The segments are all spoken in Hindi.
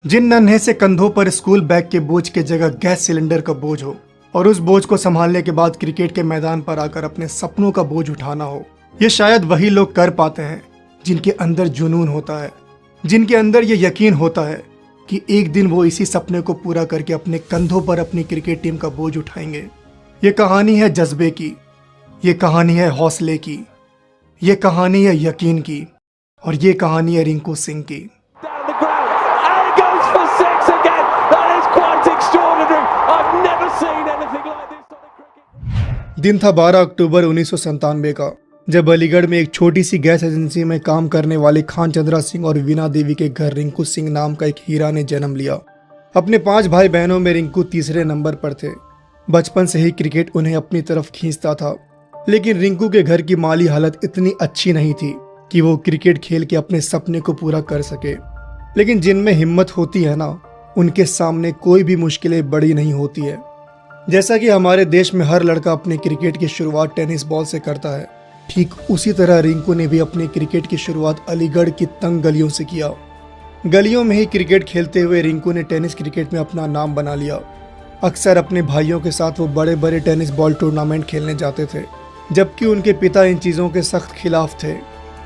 जिन नन्हे से कंधों पर स्कूल बैग के बोझ के जगह गैस सिलेंडर का बोझ हो और उस बोझ को संभालने के बाद क्रिकेट के मैदान पर आकर अपने सपनों का बोझ उठाना हो, ये शायद वही लोग कर पाते हैं जिनके अंदर जुनून होता है, जिनके अंदर ये यकीन होता है कि एक दिन वो इसी सपने को पूरा करके अपने कंधों पर अपनी क्रिकेट टीम का बोझ उठाएंगे। ये कहानी है जज्बे की, ये कहानी है हौसले की, ये कहानी है यकीन की, और ये कहानी है रिंकू सिंह की। दिन था 12 अक्टूबर 1997 का, जब अलीगढ़ में एक छोटी सी गैस एजेंसी में काम करने वाले खान चंद्रा सिंह और वीना देवी के घर रिंकू सिंह नाम का एक हीरा ने जन्म लिया। अपने 5 भाई बहनों में रिंकू तीसरे नंबर पर थे। बचपन से ही क्रिकेट उन्हें अपनी तरफ खींचता था, लेकिन रिंकू के घर की माली हालत इतनी अच्छी नहीं थी कि वो क्रिकेट खेल के अपने सपने को पूरा कर सके। लेकिन जिनमें हिम्मत होती है ना, उनके सामने कोई भी मुश्किलें बड़ी नहीं होती है। जैसा कि हमारे देश में हर लड़का अपने क्रिकेट की शुरुआत टेनिस बॉल से करता है, ठीक उसी तरह रिंकू ने भी अपने क्रिकेट की शुरुआत अलीगढ़ की तंग गलियों से किया। गलियों में ही क्रिकेट खेलते हुए रिंकू ने टेनिस क्रिकेट में अपना नाम बना लिया। अक्सर अपने भाइयों के साथ वो बड़े बड़े टेनिस बॉल टूर्नामेंट खेलने जाते थे, जबकि उनके पिता इन चीज़ों के सख्त खिलाफ थे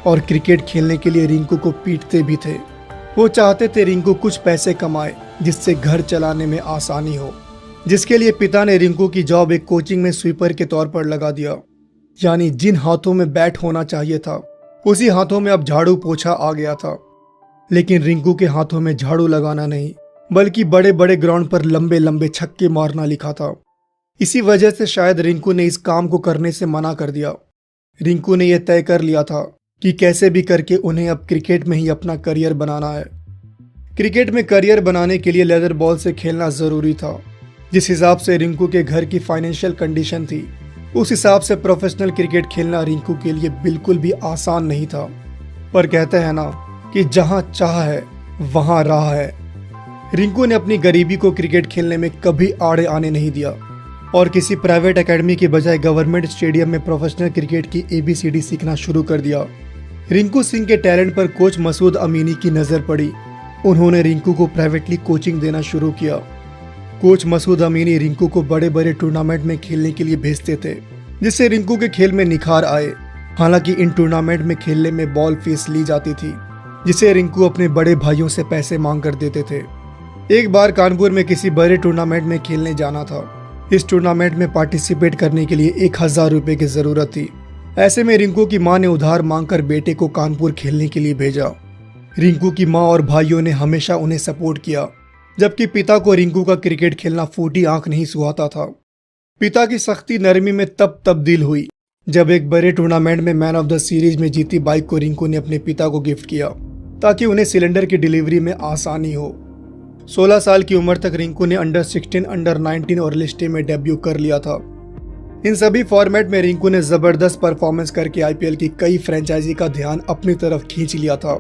और क्रिकेट खेलने के लिए रिंकू को पीटते भी थे। वो चाहते थे रिंकू कुछ पैसे कमाए जिससे घर चलाने में आसानी हो, जिसके लिए पिता ने रिंकू की जॉब एक कोचिंग में स्वीपर के तौर पर लगा दिया। यानी जिन हाथों में बैट होना चाहिए था, उसी हाथों में अब झाड़ू पोछा आ गया था। लेकिन रिंकू के हाथों में झाड़ू लगाना नहीं, बल्कि बड़े बड़े ग्राउंड पर लंबे लंबे छक्के मारना लिखा था। इसी वजह से शायद रिंकू ने इस काम को करने से मना कर दिया। रिंकू ने यह तय कर लिया था कि कैसे भी करके उन्हें अब क्रिकेट में ही अपना करियर बनाना है। क्रिकेट में करियर बनाने के लिए लेदर बॉल से खेलना जरूरी था। जिस हिसाब से रिंकू के घर की फाइनेंशियल कंडीशन थी, उस हिसाब से प्रोफेशनल क्रिकेट खेलना रिंकू के लिए बिल्कुल भी आसान नहीं था। पर कहते हैं ना कि जहां चाह है वहां राह है। रिंकू ने अपनी गरीबी को क्रिकेट खेलने में कभी आड़े आने नहीं दिया और किसी प्राइवेट एकेडमी के बजाय गवर्नमेंट स्टेडियम में प्रोफेशनल क्रिकेट की ABCD सीखना शुरू कर दिया। रिंकू सिंह के टैलेंट पर कोच मसूद अमीनी की नज़र पड़ी। उन्होंने रिंकू को प्राइवेटली कोचिंग देना शुरू किया। कोच मसूद अमीनी रिंकू को बड़े बड़े टूर्नामेंट में खेलने के लिए भेजते थे, जिससे रिंकू के खेल में निखार आए। हालांकि इन टूर्नामेंट में खेलने में बॉल फीस ली जाती थी, जिसे रिंकू अपने बड़े भाइयों से पैसे मांग कर देते थे। एक बार कानपुर में किसी बड़े टूर्नामेंट में खेलने जाना था। इस टूर्नामेंट में पार्टिसिपेट करने के लिए 1000 रुपये की जरूरत थी। ऐसे में रिंकू की मां ने उधार मांगकर बेटे को कानपुर खेलने के लिए भेजा। रिंकू की मां और भाइयों ने हमेशा उन्हें सपोर्ट किया, जबकि पिता को रिंकू का क्रिकेट खेलना फूटी आंख नहीं सुहाता था। पिता की सख्ती नरमी में तब तब्दील हुई जब एक बड़े टूर्नामेंट में मैन ऑफ द सीरीज में जीती बाइक को रिंकू ने अपने पिता को गिफ्ट किया, ताकि उन्हें सिलेंडर की डिलीवरी में आसानी हो। 16 साल की उम्र तक रिंकू ने अंडर 16, अंडर 19 और लिस्टे में डेब्यू कर लिया था। इन सभी फॉर्मेट में रिंकू ने जबरदस्त परफॉर्मेंस करके IPL की कई फ्रेंचाइजी का ध्यान अपनी तरफ खींच लिया था।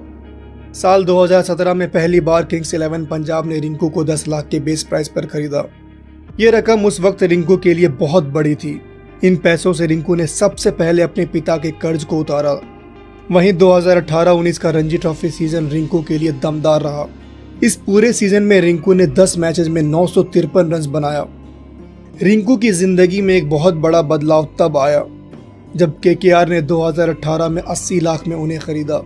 साल 2017 में पहली बार किंग्स 11 पंजाब ने रिंकू को 10 लाख के बेस प्राइस पर खरीदा। ये रकम उस वक्त रिंकू के लिए बहुत बड़ी थी। इन पैसों से रिंकू ने सबसे पहले अपने पिता के कर्ज को उतारा। वहीं 2018-19 का रणजी ट्रॉफी सीजन रिंकू के लिए दमदार रहा। इस पूरे सीजन में रिंकू ने 10 मैचेस में 953 रन बनाया। रिंकू की जिंदगी में एक बहुत बड़ा बदलाव तब आया जब KKR ने 2018 में 80 लाख में उन्हें खरीदा।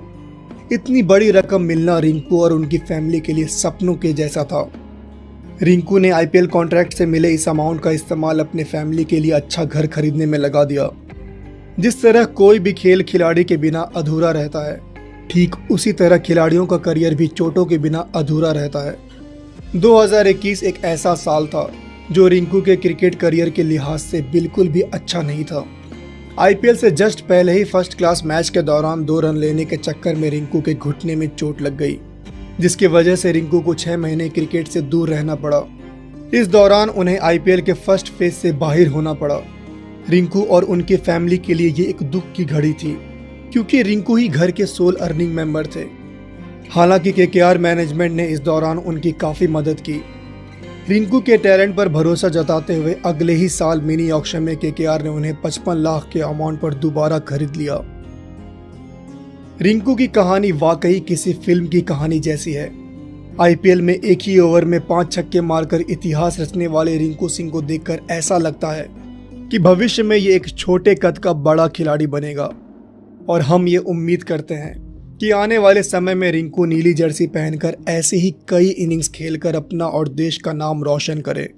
इतनी बड़ी रकम मिलना रिंकू और उनकी फैमिली के लिए सपनों के जैसा था। रिंकू ने IPL कॉन्ट्रैक्ट से मिले इस अमाउंट का इस्तेमाल अपने फैमिली के लिए अच्छा घर खरीदने में लगा दिया। जिस तरह कोई भी खेल खिलाड़ी के बिना अधूरा रहता है, ठीक उसी तरह खिलाड़ियों का करियर भी चोटों के बिना अधूरा रहता है। 2021 एक ऐसा साल था जो रिंकू के क्रिकेट करियर के लिहाज से बिल्कुल भी अच्छा नहीं था। IPL से जस्ट पहले ही फर्स्ट क्लास मैच के दौरान 2 रन लेने के चक्कर में रिंकू के घुटने में चोट लग गई, जिसकी वजह से रिंकू को 6 महीने क्रिकेट से दूर रहना पड़ा। इस दौरान उन्हें IPL के फर्स्ट फेज से बाहर होना पड़ा। रिंकू और उनके फैमिली के लिए ये एक दुख की घड़ी थी, क्योंकि रिंकू ही घर के सोल अर्निंग मेंबर थे। हालांकि KKR मैनेजमेंट ने इस दौरान उनकी काफ़ी मदद की। रिंकू के टैलेंट पर भरोसा जताते हुए अगले ही साल मिनी ऑक्शन में KKR ने उन्हें 55 लाख के अमाउंट पर दोबारा खरीद लिया। रिंकू की कहानी वाकई किसी फिल्म की कहानी जैसी है। आईपीएल में एक ही ओवर में 5 छक्के मारकर इतिहास रचने वाले रिंकू सिंह को देखकर ऐसा लगता है कि भविष्य में ये एक छोटे कद का बड़ा खिलाड़ी बनेगा। और हम ये उम्मीद करते हैं कि आने वाले समय में रिंकू नीली जर्सी पहनकर ऐसे ही कई इनिंग्स खेलकर अपना और देश का नाम रोशन करे।